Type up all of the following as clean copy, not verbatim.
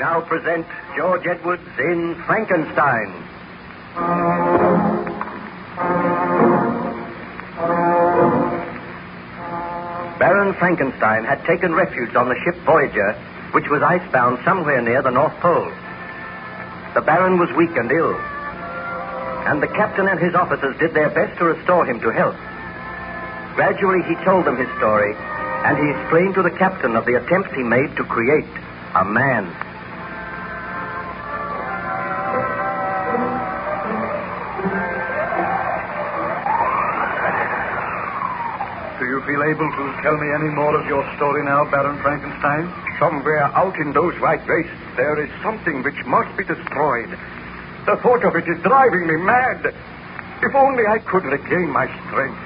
now present George Edwards in Frankenstein. Baron Frankenstein had taken refuge on the ship Voyager, which was icebound somewhere near the North Pole. The Baron was weak and ill, and the captain and his officers did their best to restore him to health. Gradually, he told them his story, and he explained to the captain of the attempt he made to create a man. Do you feel able to tell me any more of your story now, Baron Frankenstein? Somewhere out in those white wastes, there is something which must be destroyed. The thought of it is driving me mad. If only I could regain my strength.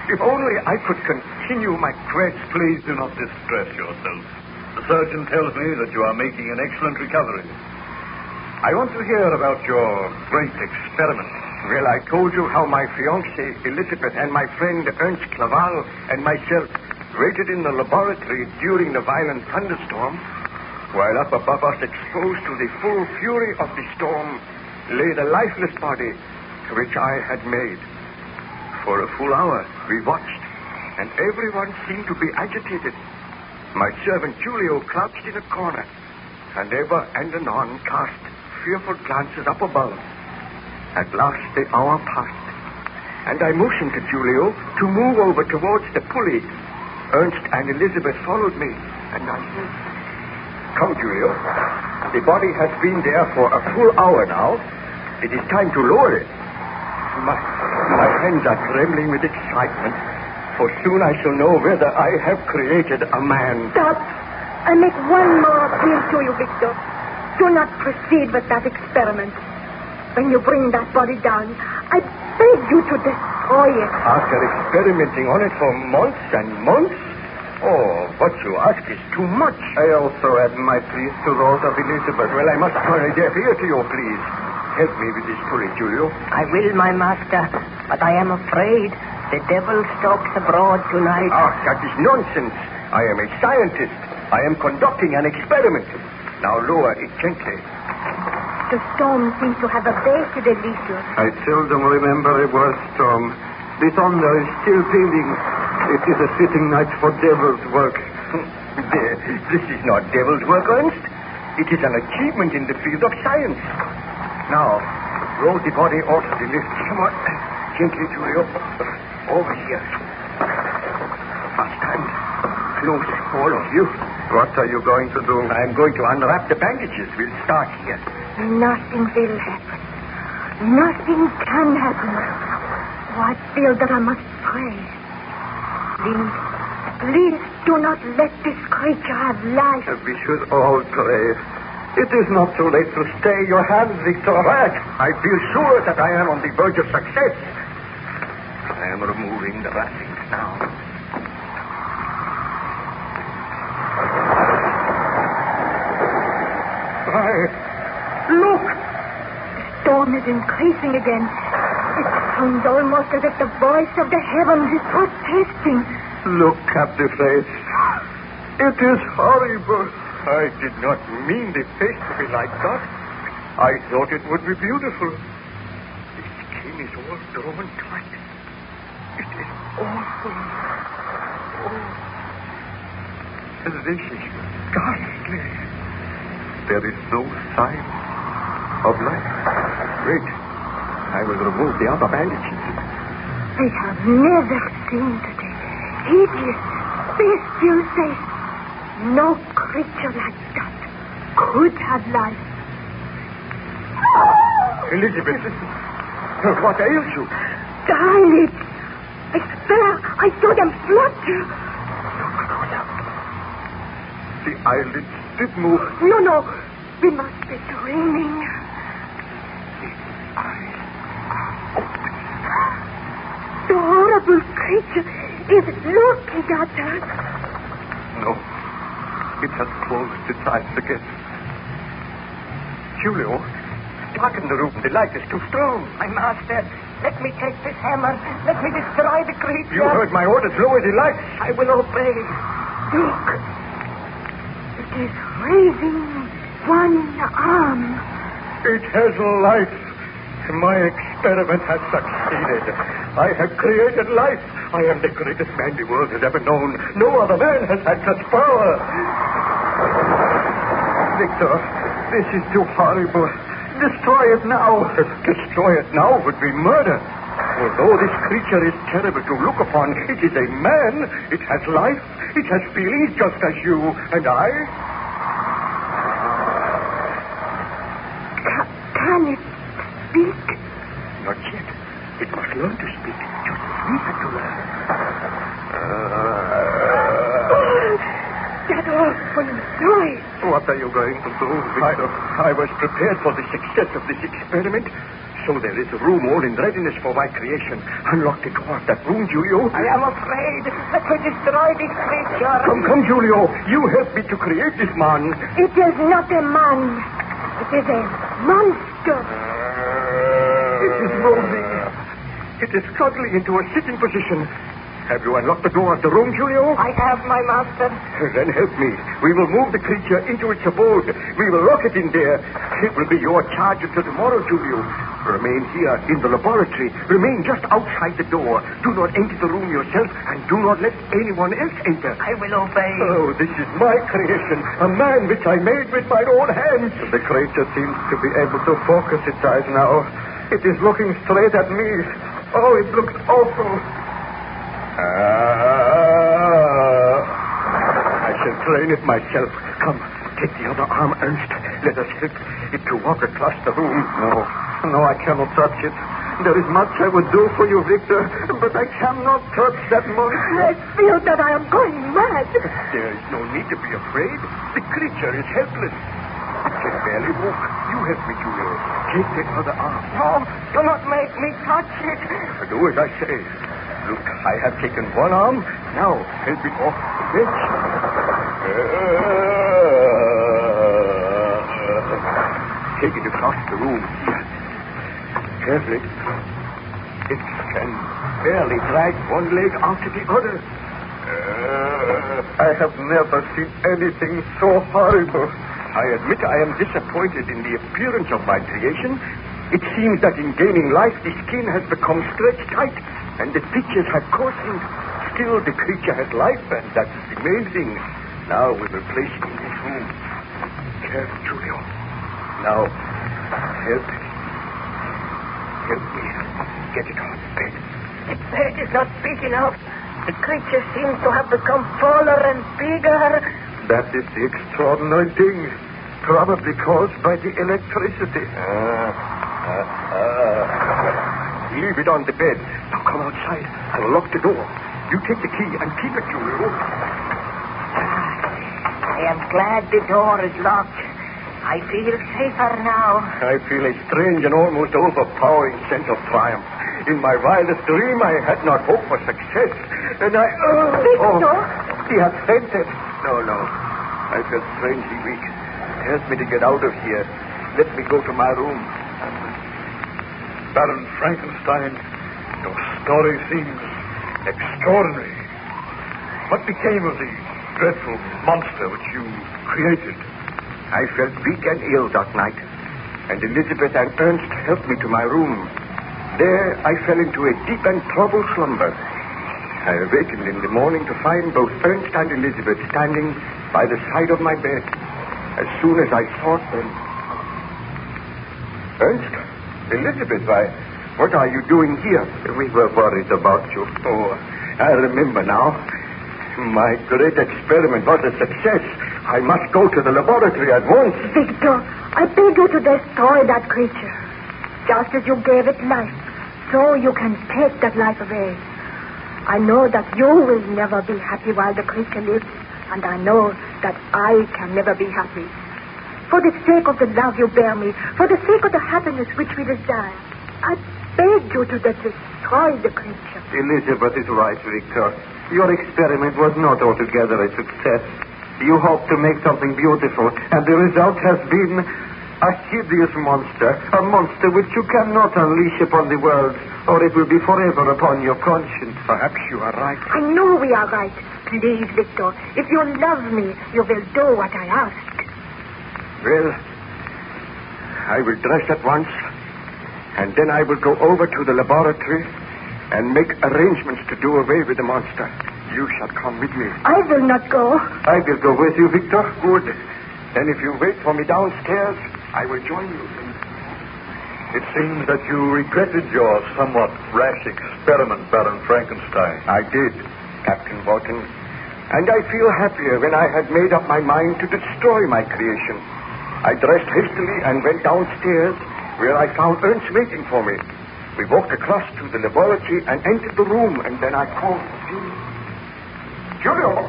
If only I could continue my quest. Please do not distress yourself. The surgeon tells me that you are making an excellent recovery. I want to hear about your great experiment. Well, I told you how my fiancée, Elizabeth, and my friend Ernst Claval and myself waited in the laboratory during the violent thunderstorm, while up above us, exposed to the full fury of the storm, lay the lifeless body which I had made. For a full hour, we watched, and everyone seemed to be agitated. My servant Julio crouched in a corner, and ever and anon cast fearful glances up above. At last the hour passed, and I motioned to Julio to move over towards the pulley. Ernst and Elizabeth followed me, and I said, "Come, Julio. The body has been there for a full hour now. It is time to lower it." My hands are trembling with excitement, for soon I shall know whether I have created a man. Stop! I make one more appeal to you, Victor. Do not proceed with that experiment. When you bring that body down, I beg you to destroy it. After experimenting on it for months and months? Oh, what you ask is too much. I also add my pleas to those of Elizabeth. Well, I must turn a deaf ear to your pleas. Help me with this pulley, Julio. I will, my master, but I am afraid the devil stalks abroad tonight. Ah, that is nonsense. I am a scientist. I am conducting an experiment. Now lower it gently. The storm seems to have abated a little. I seldom remember a worse storm. The thunder is still pealing. It is a fitting night for devil's work. This is not devil's work, Ernst. It is an achievement in the field of science. Now, roll the body off the lift. Come on. Gently, Julio. Over here. Fast hand. Close, all of you. What are you going to do? I'm going to unwrap the bandages. We'll start here. Nothing will happen. Nothing can happen. Oh, I feel that I must pray. Please do not let this creature have life. We should all pray. It is not too late to stay your hand, Victor. I feel sure that I am on the verge of success. I am removing the wrappings now. Look! The storm is increasing again. It sounds almost as if the voice of the heavens is protesting. Look at the face. It is horrible. I did not mean the face to be like that. I thought it would be beautiful. The skin is all drawn tight. It is awful. Oh. This is ghastly. There is no sign of life. Wait. I will remove the other bandages. I have never seen such a hideous, bestial face. No creature like that could have life. Elizabeth, what ails you? The eyelids. I swear I saw them flutter. The eyelids did move. No. We must be dreaming. The eyes are open. The horrible creature is looking at us. No. It has closed its eyes again. Julio, darken the room. The light is too strong. My master, let me take this hammer. Let me destroy the creature. You heard my orders. Lower the light. I will obey. Look. It is raising one arm. It has life. My experiment has succeeded. I have created life. I am the greatest man the world has ever known. No other man has had such power. Victor, this is too horrible. Destroy it now. Destroy it now would be murder. Although this creature is terrible to look upon, it is a man. It has life. It has feelings just as you and I. Can it speak? Not yet. It must learn to speak, just as we had to learn. That awful noise. What are you going to do, Victor? I was prepared for the success of this experiment. So there is a room all in readiness for my creation. Unlock the door of that room, Julio. I am afraid that we destroy this creature. Come, Julio. You help me to create this man. It is not a man. It is a monster. It is moving. It is struggling into a sitting position. Have you unlocked the door of the room, Julio? I have, my master. Then help me. We will move the creature into its abode. We will lock it in there. It will be your charge until tomorrow, Julio. Remain here in the laboratory. Remain just outside the door. Do not enter the room yourself, and do not let anyone else enter. I will obey. Oh, this is my creation. A man which I made with my own hands. The creature seems to be able to focus its eyes now. It is looking straight at me. Oh, it looks awful. I shall train it myself. Come, take the other arm, Ernst. Let us help it to walk across the room. No, I cannot touch it. There is much I would do for you, Victor, but I cannot touch that monster. I feel that I am going mad. There is no need to be afraid. The creature is helpless. It can barely walk. You help me, Julio. Take the other arm. No, do not make me touch it. Do as I say. Look, I have taken one arm. Now, help it off the bench. Take it across the room. Carefully. It can barely drag one leg after the other. I have never seen anything so horrible. I admit I am disappointed in the appearance of my creation. It seems that in gaining life, the skin has become stretched tight, and the features have coarsened. Still, the creature has life, and that is the main thing. Now we will place it in this room. Careful, Julio. Now, help me. Help me. Get it on the bed. The bed is not big enough. The creature seems to have become taller and bigger. That is the extraordinary thing. Probably caused by the electricity. Leave it on the bed. Now come outside. I will lock the door. You take the key and keep it, Julio. I am glad the door is locked. I feel safer now. I feel a strange and almost overpowering sense of triumph. In my wildest dream, I had not hoped for success. And I... Victor? He has fainted. No. I felt strangely weak. Help me to get out of here. Let me go to my room. Baron Frankenstein, your story seems extraordinary. What became of the dreadful monster which you created? I felt weak and ill that night, and Elizabeth and Ernst helped me to my room. There I fell into a deep and troubled slumber. I awakened in the morning to find both Ernst and Elizabeth standing by the side of my bed. As soon as I saw them... Ernst? Elizabeth, what are you doing here? We were worried about you. Oh, I remember now. My great experiment was a success. I must go to the laboratory at once. Victor, I beg you to destroy that creature. Just as you gave it life, so you can take that life away. I know that you will never be happy while the creature lives, and I know that I can never be happy. For the sake of the love you bear me, for the sake of the happiness which we desire, I beg you to destroy the creature. Elizabeth is right, Victor. Your experiment was not altogether a success. You hoped to make something beautiful, and the result has been a hideous monster, a monster which you cannot unleash upon the world, or it will be forever upon your conscience. Perhaps you are right. I know we are right. Please, Victor, if you love me, you will do what I ask. Well, I will dress at once, and then I will go over to the laboratory and make arrangements to do away with the monster. You shall come with me. I will not go. I will go with you, Victor. Good. Then if you wait for me downstairs, I will join you. It seems that you regretted your somewhat rash experiment, Baron Frankenstein. I did, Captain Wharton. And I feel happier when I had made up my mind to destroy my creation. I dressed hastily and went downstairs, where I found Ernst waiting for me. We walked across to the laboratory and entered the room, and then I called Julio!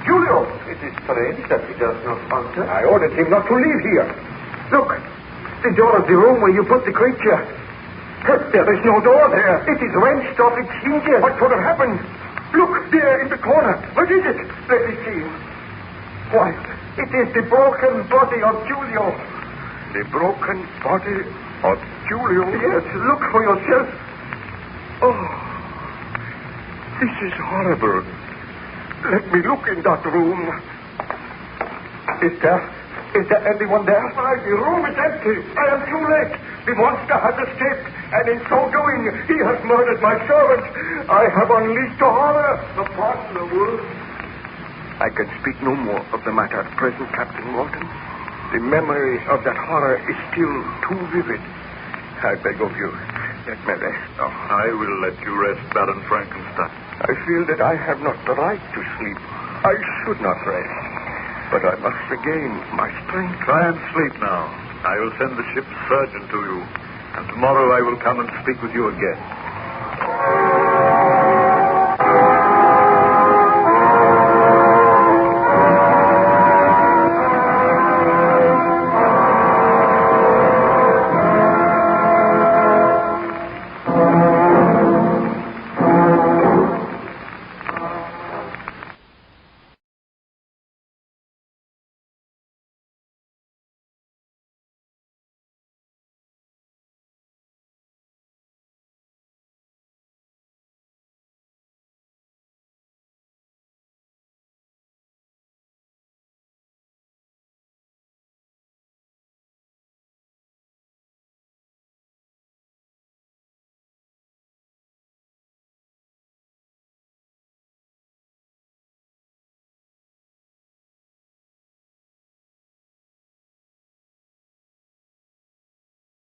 Julio! It is strange that he does not answer. I ordered him not to leave here. Look, the door of the room where you put the creature. There is no door there. It is wrenched off its hinges. What could have happened? Look, there in the corner. What is it? Let me see. Why, it is the broken body of Julio. The broken body of Julio? Yes, look for yourself. Oh, this is horrible. Let me look in that room. Is there anyone there? Why, the room is empty. I am too late. The monster has escaped, and in so doing, he has murdered my servant. I have unleashed a horror upon the world. I can speak no more of the matter at present, Captain Wharton. The memory of that horror is still too vivid. I beg of you, let me rest. Oh, I will let you rest, Baron Frankenstein. I feel that I have not the right to sleep. I should not rest. But I must regain my strength. Try and sleep now. I will send the ship's surgeon to you. And tomorrow I will come and speak with you again.